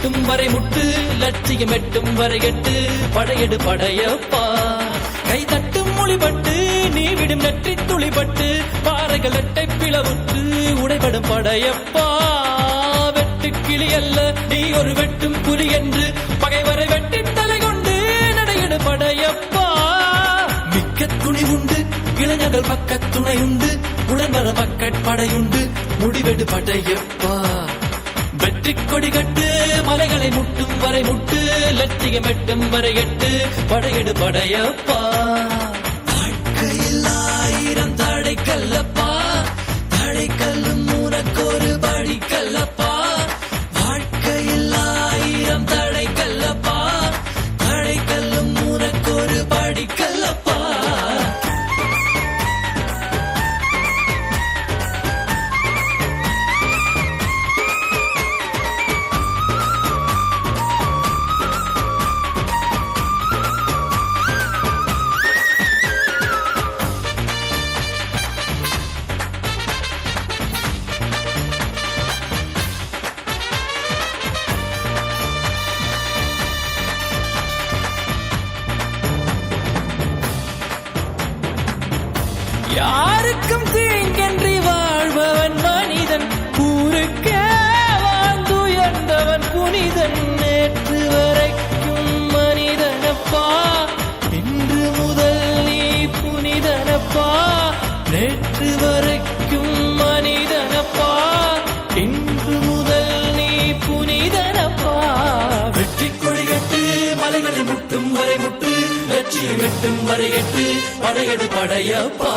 முட்டும் வரை முட்டு, லட்சியம் எட்டும் வரை எட்டு, படையெடு படையப்பா. கை தட்டும் மொழிபட்டு நீ விடும் நெற்றி துளிபட்டு, பாறைகள் எட்டை பிளவுற்று உடைபடும் படையப்பா. வெட்டு கிளி அல்ல நீ ஒரு வெட்டும் புலி என்று, பகைவரை வெட்டி தலை கொண்டு நடையெடு படையப்பா. மிக்க துணி உண்டு இளைஞர்கள் பக்க துணையுண்டு, உடன்பர பக்கட் படையுண்டு, முடிவெடு படையப்பா. வெற்றி கொடி கட்டு மலைகளை முட்டும் வரை முட்டு, லட்சியம் எட்டும் வரை எட்டு, படையெடு படையப்பா. வாழ்க்கையில் 1000 தடைக்கல்லப்பா, தடைக்கல்லும் உனக்கொரு படிக்கல்லப்பா. வாழ்க்கையில் 1000 தடைக்கல்லப்பா, தடைக்கல்லும் உனக்கொரு படிக்கல்லப்பா. யாருக்கும் தீங்கன்றி வாழ்பவன் மனிதன், ஊருக்கே வாழ்ந்துயர்ந்தவன் புனிதன். நேற்று வரைக்கும் மனிதனப்பா, இன்று முதல் நீ புனிதனப்பா. நேற்று வரைக்கும் மனிதனப்பா, இன்று முதல் நீ புனிதனப்பா. வெற்றி கொடிகட்டு மலைகளை முட்டும் வரை முட்டு, லட்சியம் எட்டும் வரை எட்டு, படையெடு படையப்பா.